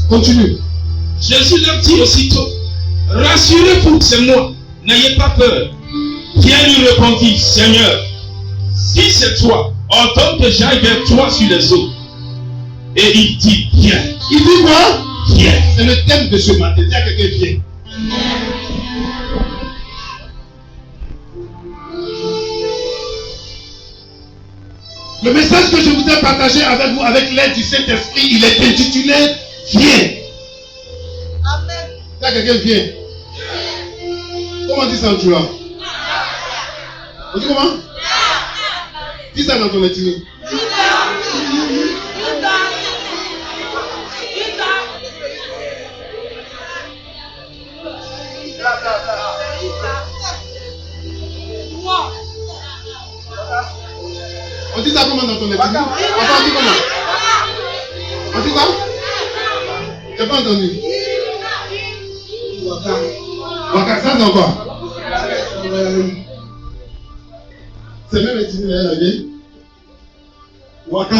Continue. Jésus leur dit aussitôt, rassurez-vous, c'est moi, n'ayez pas peur. Pierre lui répondit, Seigneur, si c'est toi, ordonne que j'aille vers toi sur les eaux. Et il dit, viens. Il dit quoi? Viens. C'est le thème de ce matin. Dis à quelqu'un, viens. Le message que je voudrais partager avec vous, avec l'aide du Saint-Esprit, il est intitulé Viens. Amen. Dis à quelqu'un, viens. Comment on dit ça en Tchoula? On dit comment? Dis ça dans ton ethnie. On dit ça comment dans ton ethnie? On dit comment? On dit quoi? J'ai pas entendu. Waka, ça c'est encore. C'est même ethnie là, regardez. Waka.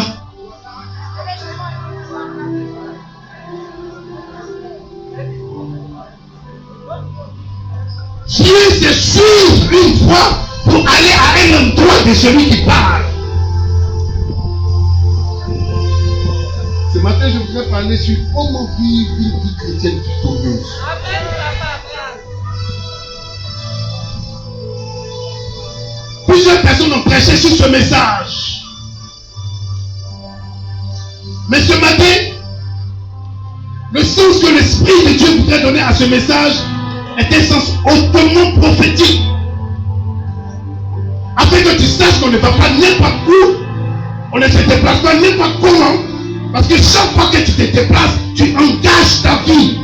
Dieu se suivre une fois pour aller à un endroit de celui qui parle. Ce matin, je voudrais parler sur comment vivre une vie chrétienne victorieuse. Plusieurs personnes ont prêché sur ce message. Mais ce matin, le sens que l'Esprit de Dieu voudrait donner à ce message est un sens hautement prophétique. Afin que tu saches qu'on ne va pas n'importe où, on ne se déplace pas n'importe comment, parce que chaque fois que tu te déplaces, tu engages ta vie.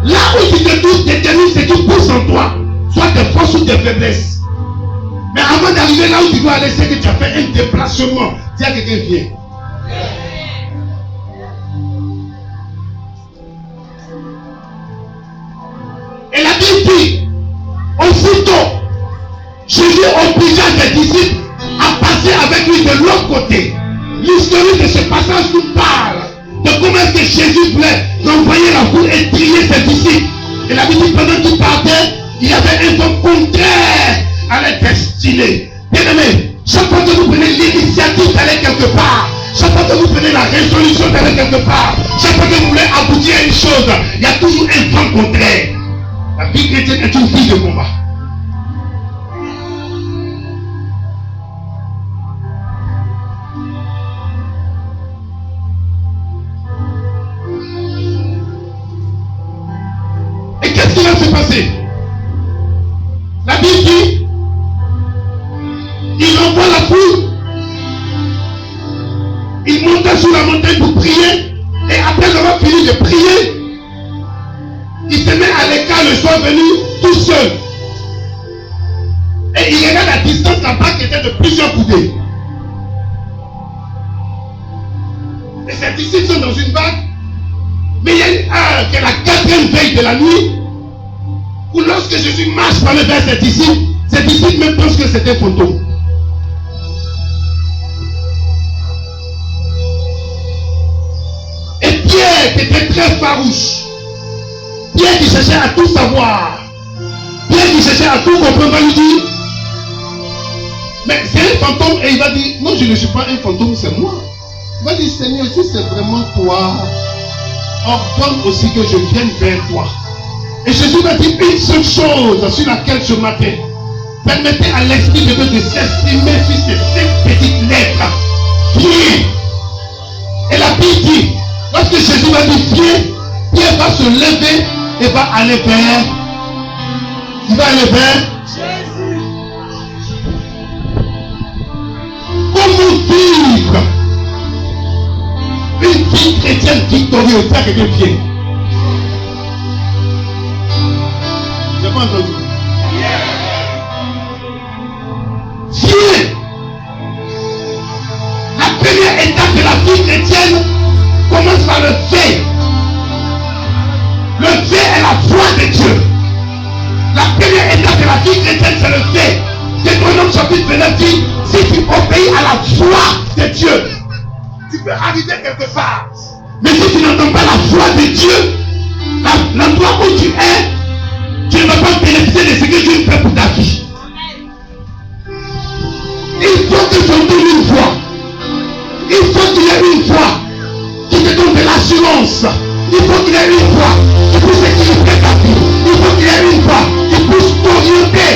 Là où tu te trouves détermine ce qui pousse en toi, soit tes forces ou tes faiblesses. Mais avant d'arriver là où tu dois aller, c'est que tu as fait un déplacement. Dis à quelqu'un, viens. Et la Bible dit, aussitôt, Jésus obligea ses disciples à passer avec lui de l'autre côté. L'histoire de ce passage nous parle de comment est-ce que Jésus voulait renvoyer la foule et trier ses disciples. Et la Bible dit, pendant qu'il partait, il y avait un vent contraire à la destinée. Bien-aimés, chaque fois que vous prenez l'initiative d'aller quelque part, chaque fois que vous prenez la résolution d'aller quelque part, chaque fois que vous voulez aboutir à une chose, il y a toujours un vent contraire. La vie chrétienne est une vie de combat. Et qu'est-ce qui va se passer? La Bible dit, il envoie la foule, il monta sur la montagne pour prier, et après avoir fini de prier, il se met à l'écart le soir venu tout seul. Et il regarde la distance là-bas qui était de plusieurs coudées. Et ses disciples sont dans une barque, mais il y a une heure qui est la 4e veille de la nuit, où lorsque Jésus marche par le vers ses disciples même pensent que c'est un fantôme. Et Pierre qui était très farouche, Pierre qui cherchait à tout savoir, Pierre qui cherchait à tout comprendre, va lui dire, mais c'est un fantôme, et il va dire, non, je ne suis pas un fantôme, c'est moi. Il va dire, Seigneur, si c'est vraiment toi, ordonne aussi que je vienne vers toi. Et Jésus va dire une seule chose sur laquelle ce matin, permettez à l'Esprit de Dieu de s'exprimer sur ces 5 petites lettres. Viens. Et la Bible dit, lorsque Jésus va dire viens, Pierre va se lever et va aller vers. Il va aller vers Jésus. Comment vivre une vie chrétienne victorieuse? C'est quelqu'un vient. J'ai pas entendu. Viens. La première étape de la vie chrétienne commence par le fait. Le fait est la foi de Dieu. La première étape de la vie chrétienne, c'est le fait. Deutéronome chapitre 29 dit, si tu obéis à la foi de Dieu, tu peux arriver quelque part. Mais si tu n'entends pas la voix de Dieu, l'endroit où tu es, tu ne vas pas bénéficier de ce que Dieu fait pour ta vie. Il faut que tu entendes une voix. Il faut qu'il y ait une voix qui te donne de l'assurance. Il faut qu'il y ait une voix qui puisse équilibrer ta vie. Il faut qu'il y ait une voix qui puisse t'orienter.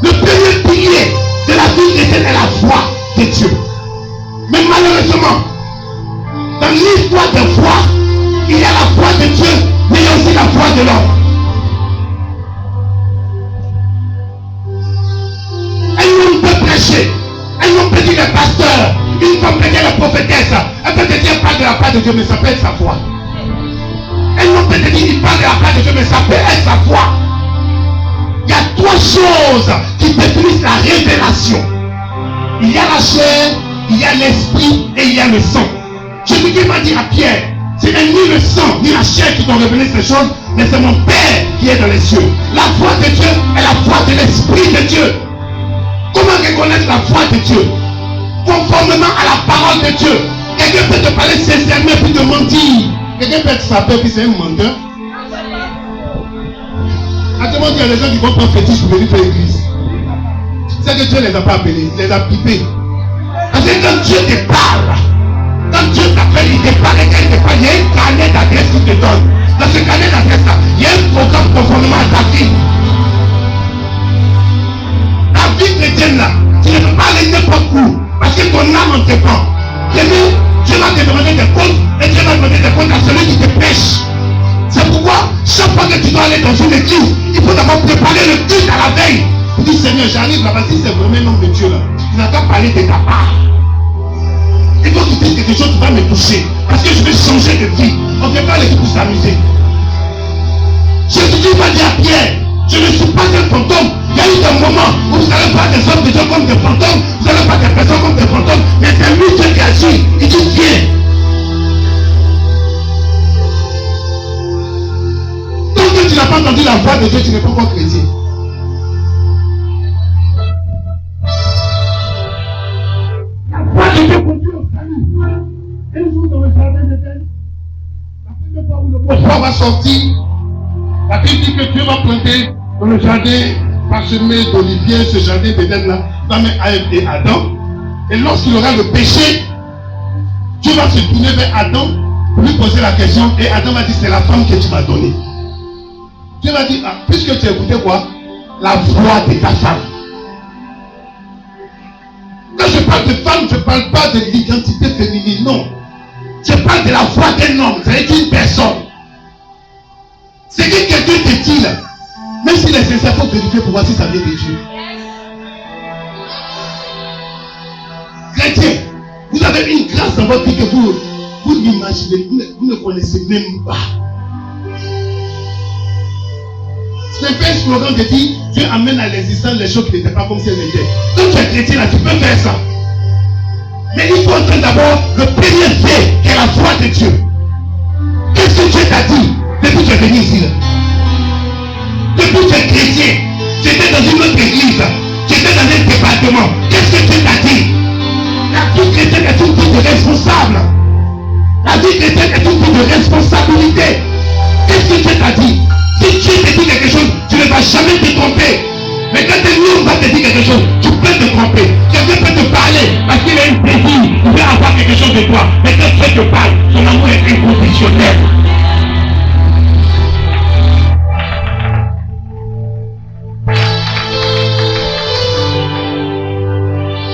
Le premier pilier de la vie chrétienne est la voix de Dieu. Mais malheureusement, dans l'histoire de foi, il y a la voix de Dieu, mais il y a aussi la voix de l'homme. Un homme peut prêcher, un homme peut dire le pasteur, une femme peut dire la prophétesse, elle peut te dire parle de la part de Dieu, mais ça peut être sa voix. Un homme peut te dire il parle de la part de Dieu, mais ça peut être sa voix. Il y a trois choses qui définissent la révélation. Il y a la chair, il y a l'esprit et il y a le sang. Jésus m'a dit à Pierre, ce n'est ni le sang ni la chair qui t'ont révélé ces choses, mais c'est mon Père qui est dans les cieux. La voix de Dieu est la voix de l'esprit de Dieu. Comment reconnaître la voix de Dieu? Conformément à la parole de Dieu. Quelqu'un peut te parler sincèrement puis te mentir. Quelqu'un peut être sapeur puis c'est un menteur. Actuellement, il y a des gens qui vont prendre fétiche pour venir faire l'église. C'est que Dieu ne les a pas appelés, il les a pipés. Parce que quand Dieu te parle, quand Dieu t'appelle, il te parle et quand il te parle, il y a un carnet d'adresse qu'il te donne. Dans ce carnet d'adresse-là, il y a un programme conformément à ta vie. La vie chrétienne là, tu ne peux pas aller n'importe où, parce que ton âme en dépend. Dieu va te demander des comptes et Dieu va demander des comptes à celui qui te pêche. C'est pourquoi, chaque fois que tu dois aller dans une église, il faut d'abord préparer le culte à la veille. Tu dis Seigneur, j'arrive là-bas, si c'est vraiment un homme de Dieu là, il n'a qu'à parler de ta part. Il faut qu'il dise quelque chose qui va me toucher, parce que je vais changer de vie. On ne fait pas l'équipe pour s'amuser. Jésus va dire à Pierre, je ne suis pas un fantôme. Il y a eu des moments où vous n'allez pas des hommes de Dieu comme des fantômes, vous n'allez pas des personnes comme des fantômes, mais c'est lui Dieu qui agit. Il dit viens. Tant que tu n'as pas entendu la voix de Dieu, tu n'es pas encore chrétien. La voix de Dieu conduit au salut. Un jour dans le jardin d'Éden, la première fois où le mot foi va sortir, la Bible dit que Dieu va planter dans le jardin parsemé d'oliviers, ce jardin d'Éden là, va mettre Ève et Adam. Et lorsqu'il aura le péché, Dieu va se tourner vers Adam pour lui poser la question. Et Adam va dire, c'est la femme que tu m'as donnée. Dieu va dire, ah, puisque tu écoutais quoi? La voix de ta femme. Quand je parle de femme, je ne parle pas de l'identité féminine, non. Je parle de la voix d'un homme, c'est une personne. C'est que quelqu'un te dit là, même s'il est sincère, il faut vérifier pour voir si ça vient de Dieu. Chrétien, vous avez une grâce dans votre vie que vous n'imaginez, vous ne connaissez même pas. C'est un slogan qui dit Dieu amène à l'existence les choses qui n'étaient pas comme si elles étaient. Quand tu es chrétien là, tu peux faire ça. Mais il faut entendre d'abord le premier fait qui est la voix de Dieu. Qu'est-ce que Dieu t'a dit depuis que tu es venu ici là? Depuis que tu es chrétien, tu étais dans une autre église, tu étais dans un département. Qu'est-ce que Dieu t'a dit? La vie chrétienne est une vie de responsable. La vie chrétienne est une vie de responsabilité. Qu'est-ce que Dieu t'a dit? Si Dieu te dit quelque chose, tu ne vas jamais te tromper. Mais quand un homme va te dire quelque chose, tu peux te tromper. Quelqu'un peut te parler parce qu'il a une désir, il veut avoir quelque chose de toi. Mais quand Dieu te parle, son amour est inconditionnel.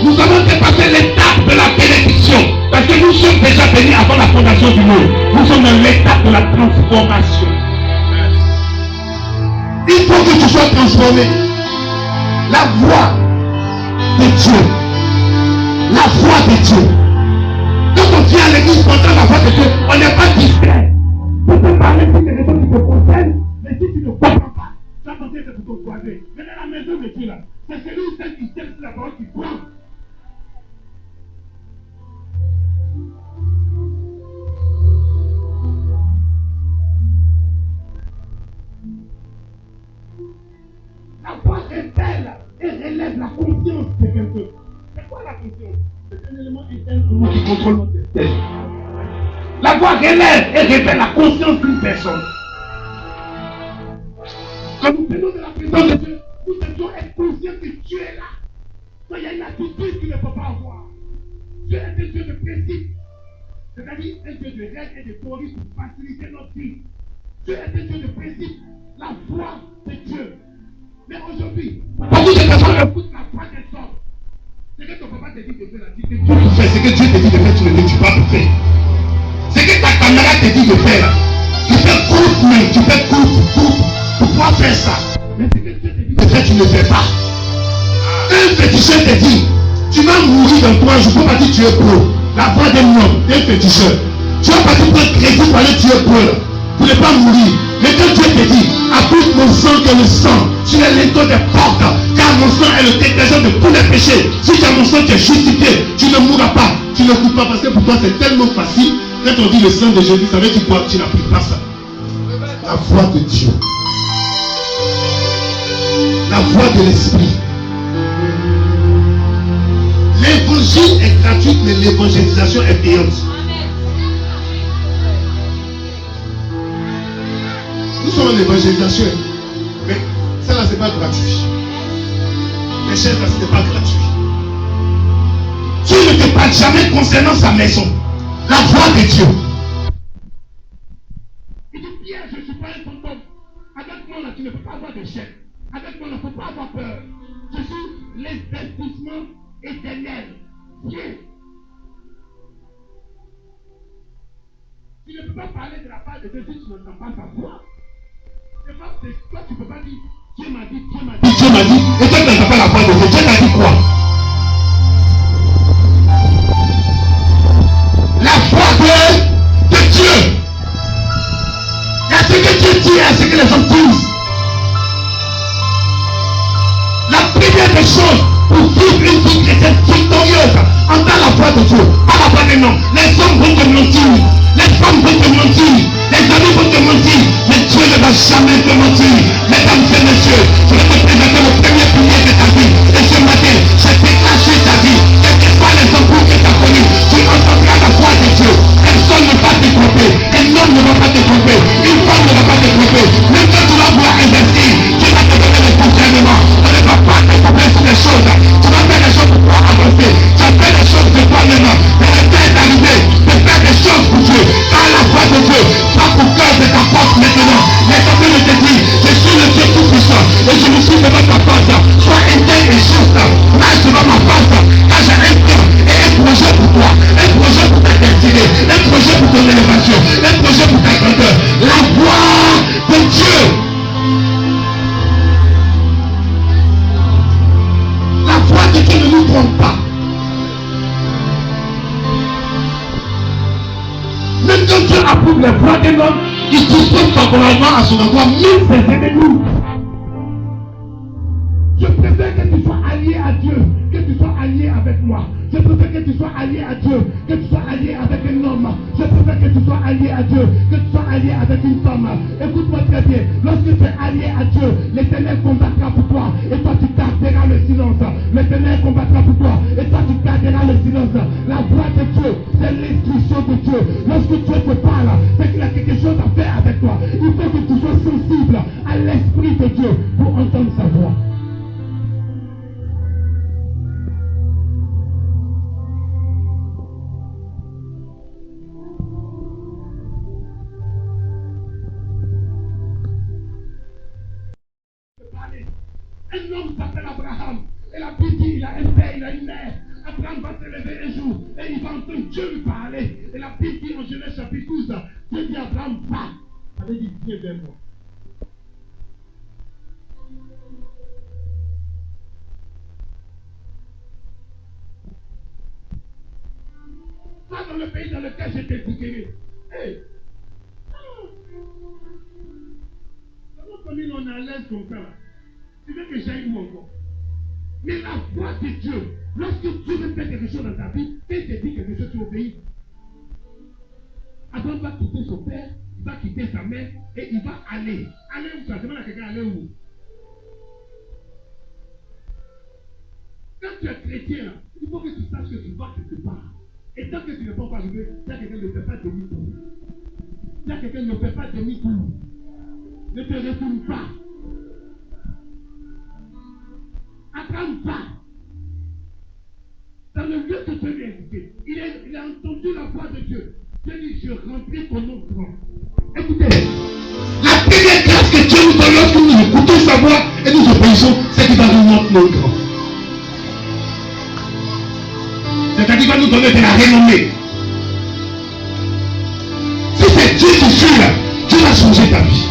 Nous avons dépassé l'étape de la bénédiction. Parce que nous sommes déjà bénis avant la fondation du monde. Nous sommes dans l'étape de la transformation. Il faut que tu sois transformé. La voix de Dieu. La voix de Dieu. Quand on vient à l'église pour entendre la voix de Dieu, on n'est pas distrait. Tu peux parler de quelque chose qui te concerne, mais si tu ne comprends pas, tu vas penser que c'est pour ton croiser. Mais dans la maison de Dieu là, c'est celui ou celle qui sème la parole qui prend. La voix est belle et relève la conscience de quelqu'un. conscience. C'est un élément interne qui contrôle notre tête. La voix relève et révèle la conscience d'une personne. Quand nous venons de la présence de Dieu, nous devons être conscients que Dieu est là. Quand il y a une attitude qu'il ne faut pas avoir. Dieu est un Dieu de principe. C'est-à-dire un Dieu de règles et de théories pour faciliter notre vie. Dieu est un Dieu de principe. La foi de Dieu. Mais aujourd'hui, beaucoup de personnes écoutent la foi des hommes. C'est que ton papa te dit de faire la vie que Dieu peut faire. C'est que Dieu te dit de faire, tu ne dis pas pour faire. C'est que ta camarade te dit de faire. Tu fais courte, mais tu fais courte. Pourquoi faire ça? Mais c'est que Dieu te dit de faire, tu ne fais pas. Un féticheur te dit, tu vas mourir dans 3 jours. Pourquoi tu es pro? La voix d'un homme, d'un féticheur. Tu vas partir prendre crédit pour aller tuer Paul. Pour ne pas mourir. Mais quand Dieu te dit, applique mon sang que le sang sur les linteaux des portes, car mon sang est le détergent de tous les péchés. Si tu as mon sang, tu es justifié. Tu ne mourras pas. Tu ne coupes pas parce que pour toi c'est tellement facile. Quand on dit le sang de Jésus, ça veut dire quoi? Tu n'appliques pas ça. La voix de Dieu. La voix de l'Esprit. L'évangile est gratuit, mais l'évangélisation est payante. Nous sommes en évangélisation, mais ça là c'est pas gratuit. Les chaises là ce n'est pas gratuit. Dieu ne te parle jamais concernant sa maison. La voix de Dieu. Il dit Pierre, je ne suis pas un fantôme. Avec moi là tu ne peux pas avoir de chèque. Avec moi là il ne faut pas avoir peur. Je suis l'investissement éternel. Viens. Tu ne peux pas parler de la part de Dieu si tu n'entends pas sa voix. Toi, tu ne peux pas dire Dieu m'a dit, Dieu m'a dit, Dieu m'a dit. Et toi, tu n'entends pas la voix de Dieu. Dieu t'a dit quoi? La voix de Dieu. Il y a ce que Dieu dit et ce que les hommes disent. La première des choses pour vivre une vie chrétienne victorieuse, entends la voix de Dieu, pas la voix des noms. Les hommes vont te mentir, les femmes vont te mentir, les amis vont te mentir, mais Dieu ne va jamais te mentir. Mesdames et messieurs, je vais te présenter le premier pilier de ta vie. Et ce matin, je déclare sur ta vie, quels que soient les embrouilles que tu as connus, tu entendras la voix de Dieu. Personne ne va te tromper, un homme ne va pas te tromper, une femme ne va pas te tromper. Même quand tu vas vouloir investir, Dieu va te donner le discernement. On ne va pas te tromper sur les choses. Tu vas faire les choses pour pouvoir avancer. Tu vas faire les choses de toi-même. Mais le temps est arrivé de faire des choses pour Dieu. Car la voix de Dieu va pour cœur de ta porte maintenant. Mais quand tu te dis, je suis le Dieu tout-puissant et je me suis devant ta porte. Sois intègre et juste. Marche devant ma porte. Car j'ai un plan et un projet pour toi. Un projet pour ta destinée. Un projet pour ton élévation. Un projet pour ta grandeur. La voix de Dieu. La voix de Dieu ne nous trompe pas. Même quand Dieu approuve les voix d'un homme, il dispose favorablement à son endroit même ses ennemis. Je préfère que tu sois allié à Dieu, que tu sois allié avec moi. Je préfère que tu sois allié à Dieu, que tu sois allié avec un homme. Je préfère que tu sois allié à Dieu, que tu sois allié avec une femme. Écoute-moi très bien. Lorsque tu es allié à Dieu, l'Éternel combattra pour toi. Et toi, tu garderas le silence. L'Éternel combattra pour toi. Et toi, tu garderas le silence. La voix de Dieu, c'est l'instruction de Dieu. Lorsque Dieu te parle, c'est qu'il a quelque chose à faire avec toi. Il faut que tu sois sensible à l'Esprit de Dieu pour entendre sa voix. Un homme s'appelle Abraham. Et la Bible dit, il a un père, il a une mère. Abraham va se lever un jour et il va entendre Dieu lui parler. Et la Bible dit en Genèse chapitre 12, Dieu dit à Abraham, va. Ça veut dire, viens vers moi. Va dans le pays dans lequel je t'ai déclaré. Hey. Comment famille on est à l'aise comme ça là? Tu veux que j'aille où encore? Mais la voix de Dieu, lorsque Dieu veut faire quelque chose dans ta vie, il te dit quelque chose, tu obéis. Abraham va quitter son père, il va quitter sa mère et il va aller. Aller où ça? Demande à quelqu'un aller où? Quand tu es chrétien, il Il faut que tu saches que tu vas quelque part. Et tant que tu ne peux pas arriver, il y a quelqu'un qui ne fait pas demi-tour. Il y a quelqu'un qui ne fait pas demi-tour. Ne te retourne pas. Attends pas. Dans le lieu que Dieu lui a indiqué, il a entendu la voix de Dieu. Dieu dit, je remplis ton nom grand. Écoutez, la première grâce que Dieu nous donne lorsque nous écoutons sa voix et nous obéissons, c'est qu'il va nous montrer notre grand. C'est-à-dire qu'il va nous donner de la renommée. Si c'est Dieu qui suit là, Dieu va changer ta vie.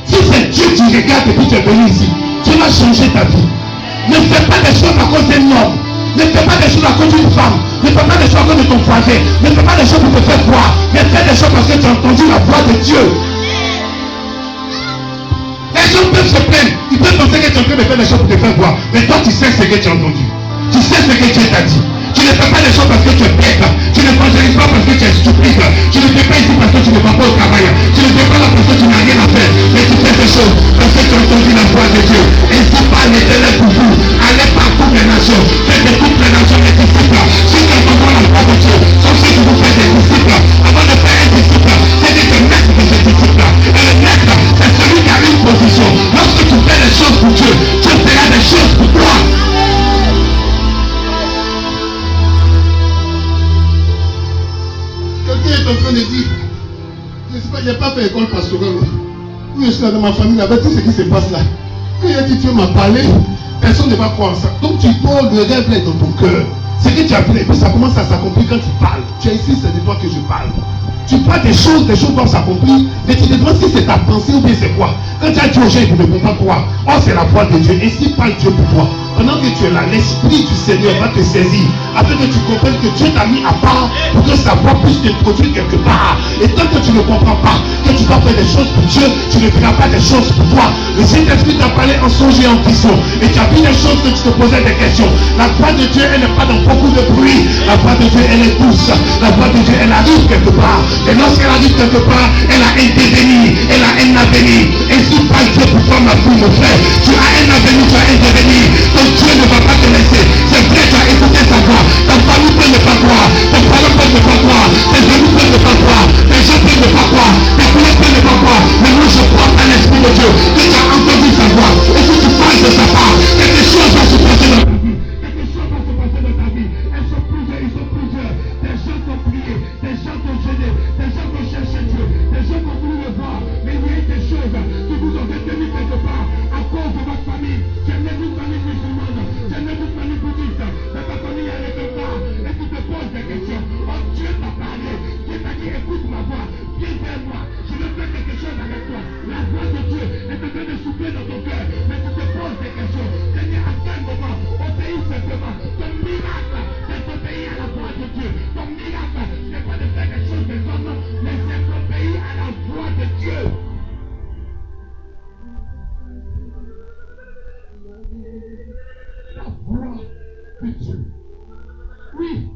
Si c'est Dieu qui regarde et puis tu es venu ici, Dieu va changer ta vie. Ne fais pas des choses à cause d'un homme. Ne fais pas des choses à cause d'une femme. Ne fais pas des choses à cause de ton voisin. Ne fais pas des choses pour te faire croire. Mais fais des choses parce que tu as entendu la voix de Dieu. Les gens peuvent se plaindre. Ils peuvent penser que tu es en train de faire des choses pour te faire croire. Mais toi, tu sais ce que tu as entendu. Tu sais ce que Dieu t'a dit. Tu ne fais pas des choses parce que tu es bête. Tu ne évangélises pas parce que tu es stupide. Tu ne fais pas ici parce que tu ne vas pas au travail. Tu ne fais pas là parce que tu n'as rien à faire. Mais tu fais des choses parce que tu as entendu la voix de Dieu. Ainsi parle l'Éternel pour vous. Allez par toutes les nations. Faites de toutes les nations des disciples. Si tu entends la voix de Dieu, sauf si vous faites des disciples. Avant de faire un disciple, c'est de te mettre dans ce disciple. Et le maître, c'est celui qui a une position. Lorsque tu fais des choses pour Dieu, Dieu fera des choses pour toi. Quelqu'un est en train de dire, je ne sais pas, il n'y a pas fait école pastorale. Oui, je suis là dans ma famille, là-bas, tout ce qui se passe là. Quand il a dit Dieu m'a parlé, personne ne va croire en ça. Donc tu parles, le rêve là dans ton cœur. Ce que tu as fait, et puis ça commence à s'accomplir quand tu parles. Tu es ici, c'est de toi que je parle. Tu parles des choses doivent s'accomplir, mais tu te demandes si c'est ta pensée ou bien c'est quoi. Quand tu as dit aux gens, ils ne vont pas croire. Oh, c'est la voix de Dieu. Ainsi parle Dieu pour toi. Pendant que tu es là, l'Esprit du Seigneur va te saisir, afin que tu comprennes que Dieu t'a mis à part pour que sa voix puisse te produire quelque part. Et tant que tu ne comprends pas que tu dois faire des choses pour Dieu, tu ne feras pas des choses pour toi. Le Saint-Esprit t'a parlé en songe et en vision. Et tu as vu des choses que tu te posais des questions. La voix de Dieu, elle n'est pas dans beaucoup de bruit. La voix de Dieu, elle est douce. La voix de Dieu, elle arrive quelque part. Et lorsqu'elle arrive quelque part, elle a un devenir, elle a un avenir. Ainsi parle Dieu pour toi, ma fille, mon frère. Tu as un avenir, tu as un devenir. Donc Dieu ne va pas te laisser. C'est vrai, tu as écouté sa voix. Ta famille peut ne pas croire. Tes parents peuvent ne pas croire. Tes amis peuvent ne pas croire. Tes gens peuvent ne pas croire. Tes collègues peuvent ne pas croire. Mais moi, je crois à l'Esprit de Dieu. Que tu as entendu sa voix. Et que tu parles de sa part. Quelque chose va se passer dans ta vie. Quelque chose va se passer dans ta vie. Elles sont plusieurs, ils sont plusieurs. Des gens t'ont prié. Des gens t'ont gêné. Des gens t'ont cherché Dieu. Des gens t'ont voulu le voir. Mais il y a des choses qui vous ont retenu quelque part à cause de votre famille. J'ai même une famille musulmane. J'ai même une famille bouddhiste. Mais ta famille elle est quelque part. Et tu te poses des questions. Oh, Dieu t'a parlé. Dieu t'a dit écoute ma voix. Viens vers moi. Je veux faire quelque chose avec toi. La voix de Dieu est en train de souffler dans ton cœur. Mais tu te poses des questions. Seigneur, à quel moment obéis simplement. Ton miracle, c'est d'obéir à la voix de Dieu. Ton miracle, c'est pas de faire des choses des hommes, mais c'est d'obéir à la voix de Dieu. La voix de Dieu. Oui,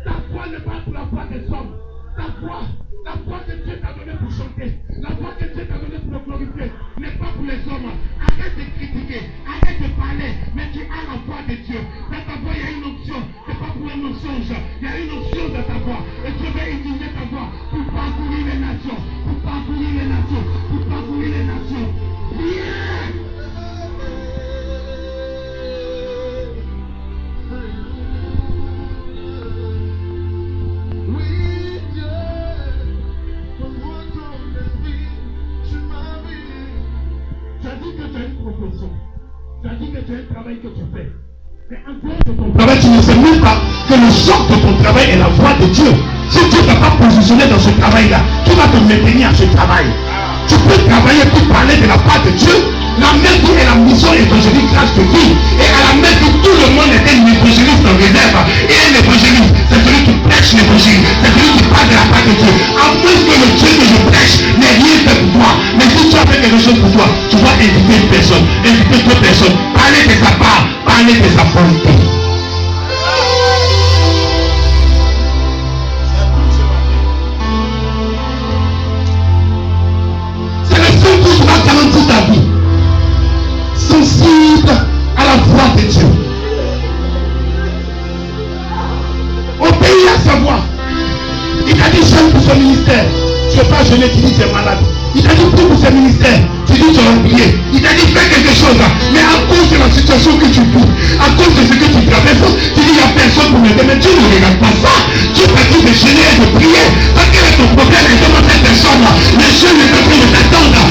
ta voix n'est pas pour la voix des hommes. La voix que Dieu t'a donnée pour chanter, la voix que Dieu t'a donnée pour le glorifier, n'est pas pour les hommes. Arrête de critiquer, arrête de parler, mais tu as la voix de Dieu. Dans ta voix, il y a une option, c'est pas pour un mensonge, il y a une option dans ta voix. Et Dieu va utiliser ta voix pour parcourir les nations, pour parcourir les nations, pour parcourir les nations. Yeah! Tu as dit que tu as un travail que tu fais. Mais en dehors de ton travail, tu ne sais même pas que le sort de ton travail est la voix de Dieu. Si Dieu ne t'a pas positionné dans ce travail-là, qui va te maintenir à ce travail? Tu peux travailler pour parler de la part de Dieu. La même vie est la mission évangélique grâce de vie. Et à la même vie, tout le monde est un évangéliste en réserve. Et un évangéliste, c'est celui qui prêche l'évangile. C'est celui qui parle de la part de Dieu. En plus que le Dieu que je prêche n'est rien fait pour toi. Mais si tu as fait quelque chose pour toi, tu dois inviter une personne, inviter deux personnes, parler de sa part, parler de sa volonté. C'est le seul qui va garantir ta vie. Sensible à la voix de Dieu. Obéis à sa voix. Il t'a dit jeûne pour son ministère. Tu n'es pas jeûné, tu dis tu es malade. Il t'a dit prie pour ce ministère. Tu dis tu as oublié. Il t'a dit fais quelque chose. Mais à cause de la situation que tu vis, à cause de ce que tu traverses, tu dis il n'y a personne pour m'aider. Mais Dieu ne regarde pas ça. Dieu t'a dit de jeûner et de prier. Parce que ton problème est devant cette personne. Le jeûne est en train de t'attendre.